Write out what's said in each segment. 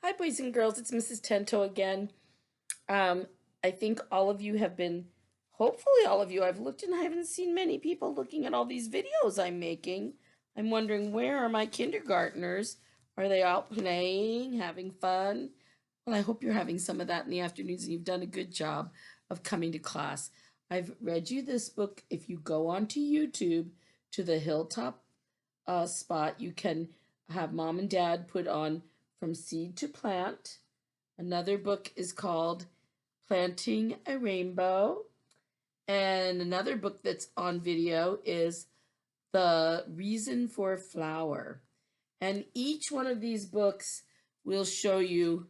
Hi, boys and girls. It's Mrs. Tento again. Um, I think all of you have been, hopefully, all of you. I've looked and I haven't seen many people looking at all these videos I'm making. I'm wondering, where are my kindergartners? Are they out playing, having fun? Well, I hope you're having some of that in the afternoons and you've done a good job of coming to class. I've read you this book. If you go onto YouTube to the Hilltop spot, you can have mom and dad put on From Seed to Plant. Another book is called Planting a Rainbow. And another book that's on video is The Reason for a Flower. And each one of these books will show you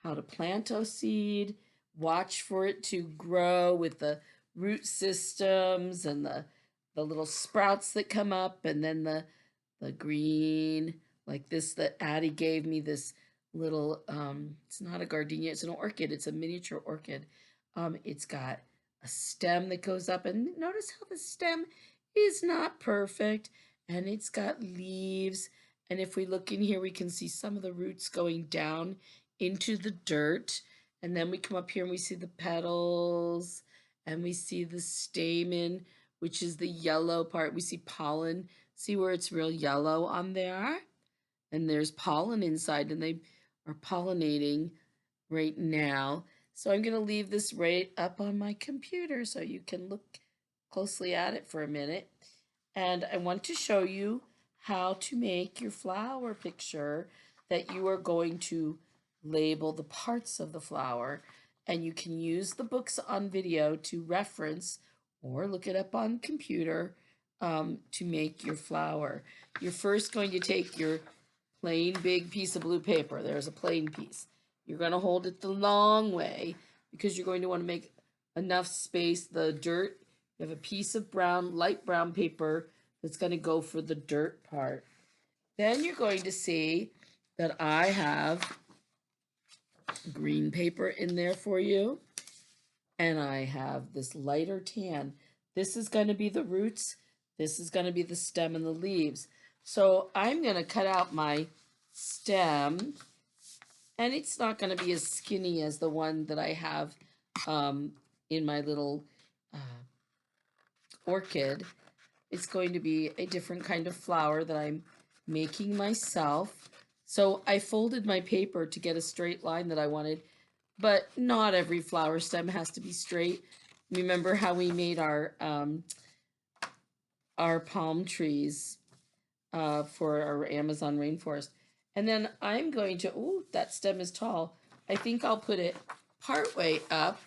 how to plant a seed, watch for it to grow with the root systems and the little sprouts that come up, and then the green, like this that Addie gave me, this little, it's not a gardenia, it's an orchid, it's a miniature orchid. It's got a stem that goes up, and notice how the stem is not perfect, and it's got leaves. And if we look in here, we can see some of the roots going down into the dirt. And then we come up here and we see the petals, and we see the stamen, which is the yellow part. We see pollen. See where it's real yellow on there? And there's pollen inside, and they are pollinating right now. So I'm going to leave this right up on my computer so you can look closely at it for a minute. And I want to show you how to make your flower picture that you are going to label the parts of the flower. And you can use the books on video to reference or look it up on computer to make your flower. You're first going to take your plain big piece of blue paper. There's a plain piece. You're going to hold it the long way because you're going to want to make enough space. The dirt, you have a piece of brown, light brown paper that's going to go for the dirt part. Then you're going to see that I have green paper in there for you. And I have this lighter tan. This is going to be the roots. This is going to be the stem and the leaves. So I'm going to cut out my stem, and it's not going to be as skinny as the one that I have in my little orchid. It's going to be a different kind of flower that I'm making myself. So I folded my paper to get a straight line that I wanted, but not every flower stem has to be straight. Remember how we made our palm trees for our Amazon rainforest. And then I'm going to, ooh, that stem is tall. I think I'll put it part way up,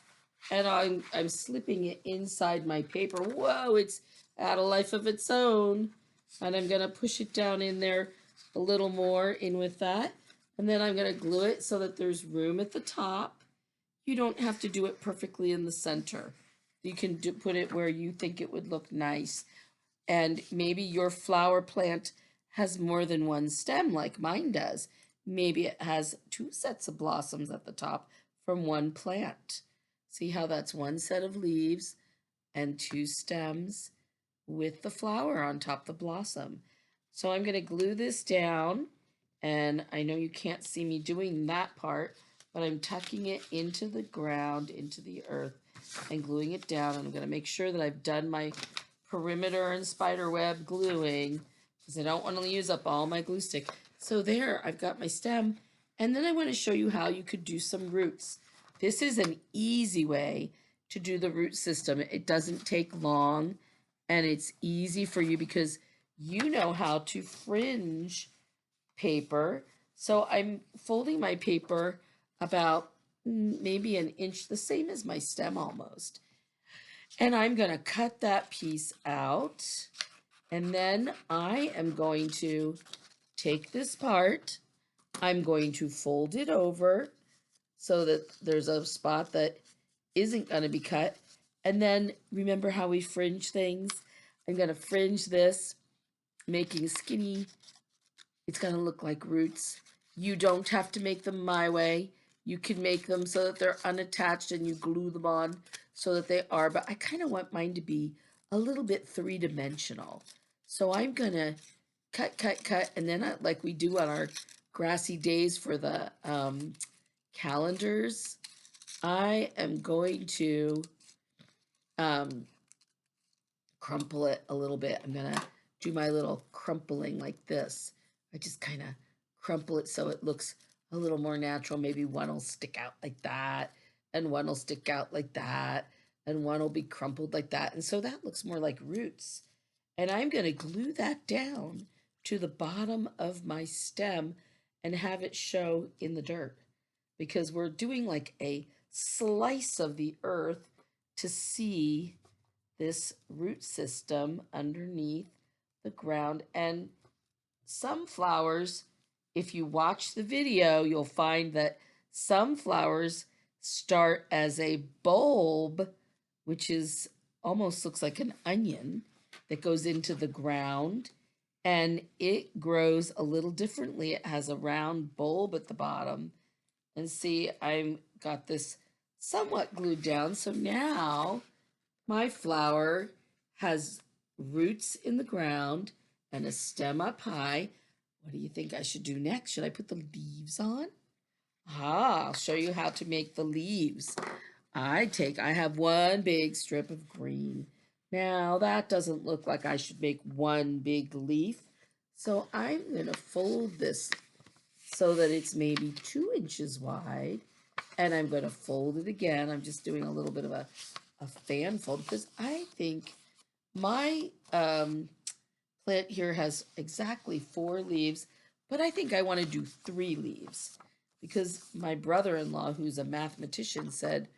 and I'm slipping it inside my paper. Whoa, it's had a life of its own. And I'm gonna push it down in there a little more in with that. And then I'm gonna glue it so that there's room at the top. You don't have to do it perfectly in the center. You can put it where you think it would look nice. And maybe your flower plant has more than one stem like mine does. Maybe it has 2 sets of blossoms at the top from one plant. See how that's one set of leaves and 2 stems with the flower on top, the blossom. So I'm going to glue this down, and I know you can't see me doing that part, but I'm tucking it into the ground, into the earth, and gluing it down. And I'm going to make sure that I've done my perimeter and spider web gluing because I don't want to use up all my glue stick. So there, I've got my stem, and then I want to show you how you could do some roots. This is an easy way to do the root system. It doesn't take long, and it's easy for you because you know how to fringe paper. So I'm folding my paper about maybe an inch, the same as my stem almost. And I'm going to cut that piece out. And then I am going to take this part. I'm going to fold it over so that there's a spot that isn't going to be cut. And then remember how we fringe things? I'm going to fringe this, making skinny. It's going to look like roots. You don't have to make them my way. You can make them so that they're unattached and you glue them on so that they are. But I kind of want mine to be a little bit 3-dimensional. So I'm going to cut, and then like we do on grassy days for the calendars, I am going to um, crumple it a little bit. I'm going to do my little crumpling like this. I just kind of crumple it so it looks a little more natural. Maybe one will stick out like that, and one will stick out like that, and one will be crumpled like that. And so that looks more like roots. And I'm going to glue that down to the bottom of my stem and have it show in the dirt, because we're doing like a slice of the earth to see this root system underneath the ground. And some flowers, if you watch the video, you'll find that some flowers start as a bulb, which is almost looks like an onion that goes into the ground, and it grows a little differently. It has a round bulb at the bottom. And see, I've got this somewhat glued down. So now my flower has roots in the ground and a stem up high. What do you think I should do next? Should I put the leaves on? I'll show you how to make the leaves. I have one big strip of green. Now that doesn't look like I should make one big leaf. So I'm going to fold this so that it's maybe 2 inches wide. And I'm going to fold it again. I'm just doing a little bit of a fan fold because I think my plant here has exactly 4 leaves, but I think I want to do 3 leaves because my brother-in-law, who's a mathematician, said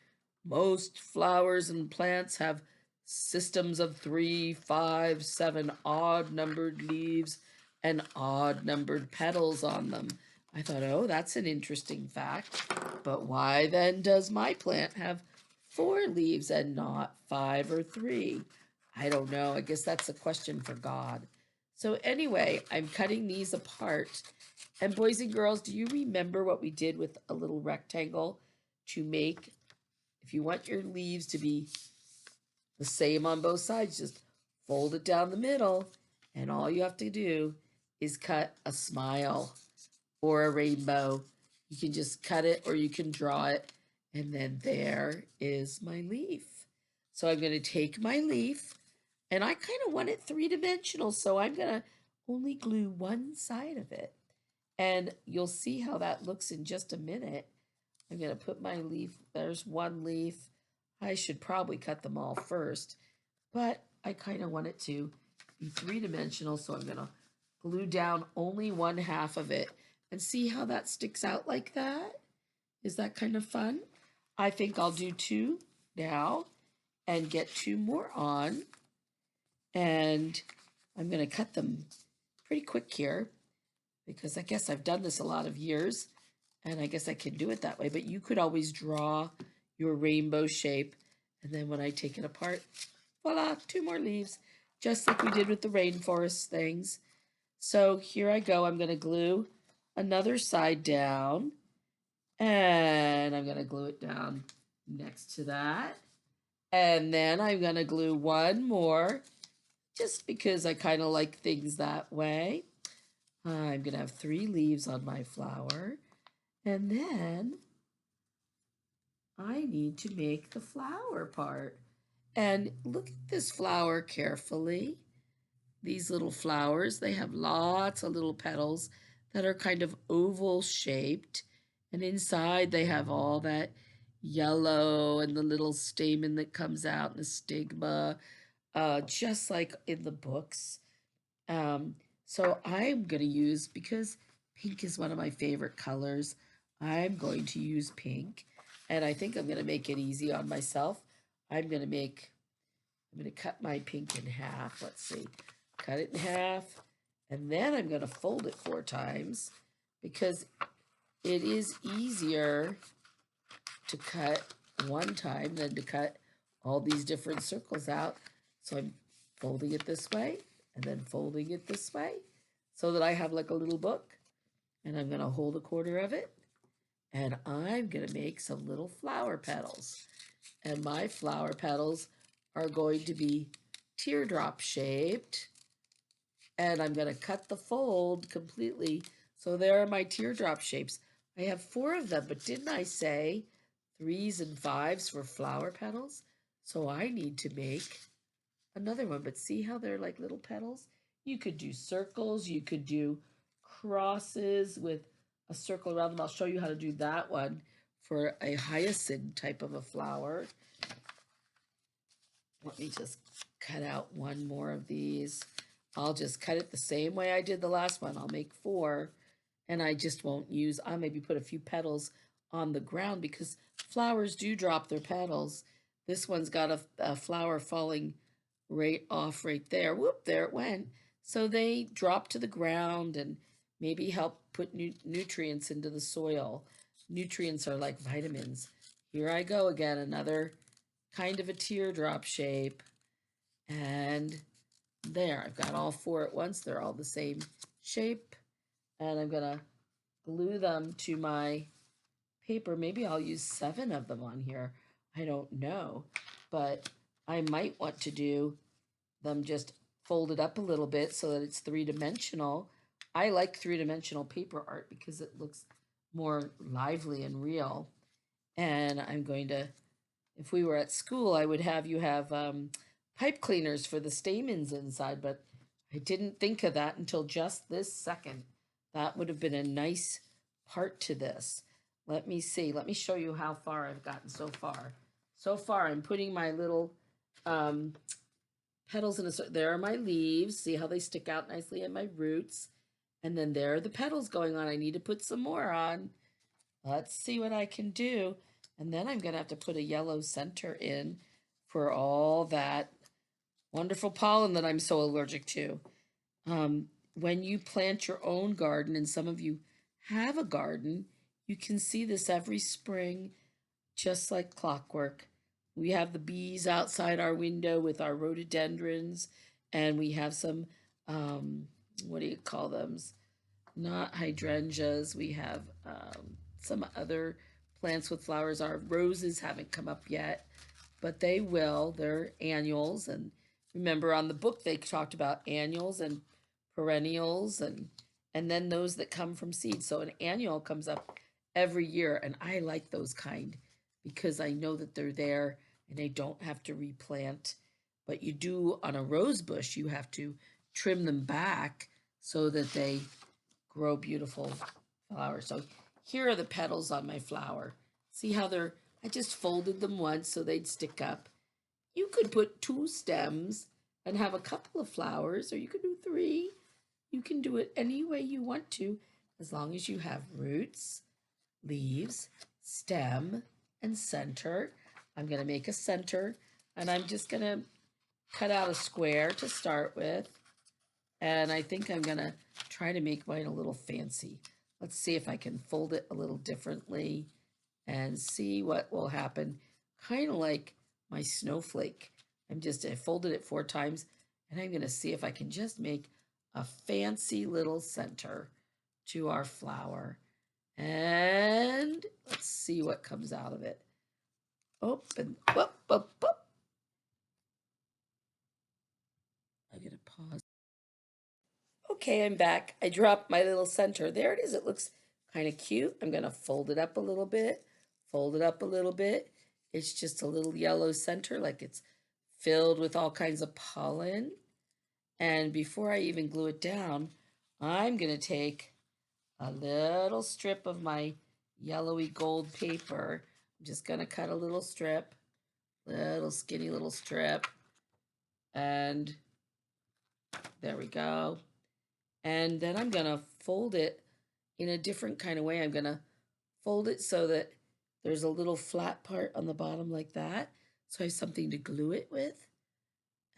most flowers and plants have systems of 3, 5, 7 odd numbered leaves and odd numbered petals on them. I thought, oh, that's an interesting fact. But why then does my plant have 4 leaves and not 5 or 3? I don't know. I guess that's a question for God. So anyway, I'm cutting these apart. And boys and girls, do you remember what we did with a little rectangle to make, if you want your leaves to be the same on both sides, just fold it down the middle, and all you have to do is cut a smile or a rainbow. You can just cut it or you can draw it, and then there is my leaf. So I'm going to take my leaf, and I kind of want it 3-dimensional, so I'm going to only glue one side of it. And you'll see how that looks in just a minute. I'm going to put my leaf, there's one leaf. I should probably cut them all first, but I kind of want it to be 3-dimensional, so I'm going to glue down only 1/2 of it. And see how that sticks out like that? Is that kind of fun? I think I'll do 2 now and get 2 more on. And I'm going to cut them pretty quick here because I guess I've done this a lot of years and I guess I can do it that way. But you could always draw your rainbow shape, and then when I take it apart, voila, 2 more leaves, just like we did with the rainforest things. So here I go. I'm going to glue another side down, and I'm going to glue it down next to that. And then I'm going to glue one more just because I kind of like things that way. I'm going to have 3 leaves on my flower. And then I need to make the flower part. And look at this flower carefully. These little flowers, they have lots of little petals that are kind of oval shaped, and inside they have all that yellow and the little stamen that comes out and the stigma, just like in the books. So I'm going to use, because pink is one of my favorite colors, I'm going to use pink, and I think I'm going to make it easy on myself. I'm going to cut my pink in half. Let's see. Cut it in half, and then I'm going to fold it 4 times because it is easier to cut one time than to cut all these different circles out. So I'm folding it this way and then folding it this way so that I have like a little book, and I'm going to hold 1/4 of it, and I'm going to make some little flower petals. And my flower petals are going to be teardrop shaped. And I'm going to cut the fold completely So there are my teardrop shapes. I have 4 of them, but didn't I say 3s and 5s for flower petals? So I need to make another one, but see how they're like little petals? You could do circles, you could do crosses with a circle around them. I'll show you how to do that one for a hyacinth type of a flower. Let me just cut out one more of these. I'll just cut it the same way I did the last one. I'll make 4, and I just won't use, I'll maybe put a few petals on the ground because flowers do drop their petals. This one's got a flower falling right off right there. Whoop, there it went. So they drop to the ground and maybe help put nutrients into the soil. Nutrients are like vitamins. Here I go again, another kind of a teardrop shape. And there, I've got all 4 at once. They're all the same shape. And I'm gonna glue them to my paper. Maybe I'll use 7 of them on here. I don't know. But I might want to do them just folded up a little bit so that it's 3-dimensional. I like 3-dimensional paper art because it looks more lively and real. And I'm going to, if we were at school, I would have you have pipe cleaners for the stamens inside, but I didn't think of that until just this second. That would have been a nice part to this. Let me see. Let me show you how far I've gotten so far. So far, I'm putting my little petals in a, there are my leaves. See how they stick out nicely at my roots. And then there are the petals going on. I need to put some more on. Let's see what I can do. And then I'm going to have to put a yellow center in for all that wonderful pollen that I'm so allergic to. When you plant your own garden, and some of you have a garden, you can see this every spring, just like clockwork. We have the bees outside our window with our rhododendrons, and we have some, what do you call them? Not hydrangeas. We have some other plants with flowers. Our roses haven't come up yet, but they will. They're annuals. And remember on the book, they talked about annuals and perennials and then those that come from seeds. So an annual comes up every year, and I like those kind because I know that they're there and I don't have to replant. But you do on a rose bush, you have to trim them back so that they grow beautiful flowers. So here are the petals on my flower. See how they're, I just folded them once so they'd stick up. You could put 2 stems and have a couple of flowers, or you could do 3. You can do it any way you want to, as long as you have roots, leaves, stem, and center. I'm going to make a center, and I'm just going to cut out a square to start with. And I think I'm going to try to make mine a little fancy. Let's see if I can fold it a little differently and see what will happen. Kind of like my snowflake. I folded it 4 times, and I'm going to see if I can just make a fancy little center to our flower. And let's see what comes out of it. Open, whoop, whoop, whoop. I'm going to pause. Okay, I'm back. I dropped my little center. There it is. It looks kind of cute. I'm going to fold it up a little bit, fold it up a little bit. It's just a little yellow center, like it's filled with all kinds of pollen. And before I even glue it down, I'm going to take a little strip of my yellowy gold paper. I'm just going to cut a little strip, little skinny little strip. And there we go. And then I'm going to fold it in a different kind of way. I'm going to fold it so that there's a little flat part on the bottom like that. So I have something to glue it with.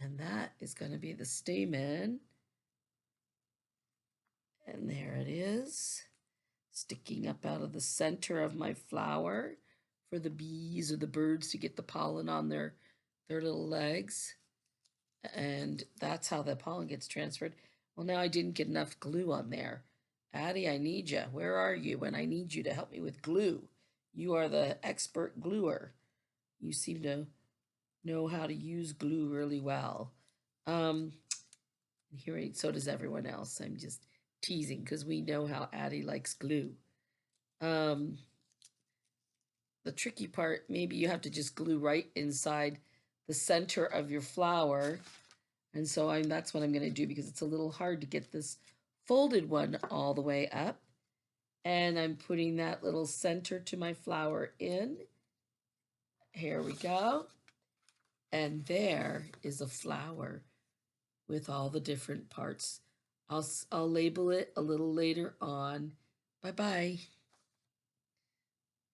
And that is going to be the stamen. And there it is, sticking up out of the center of my flower for the bees or the birds to get the pollen on their little legs. And that's how the pollen gets transferred. Well, now I didn't get enough glue on there. Addie, I need you. Where are you when I need you to help me with glue? You are the expert gluer. You seem to know how to use glue really well. Here, so does everyone else. I'm just teasing because we know how Addie likes glue. Um, the tricky part, maybe you have to just glue right inside the center of your flower. And so that's what I'm going to do because it's a little hard to get this folded one all the way up. And I'm putting that little center to my flower in. Here we go. And there is a flower with all the different parts. I'll label it a little later on. Bye-bye.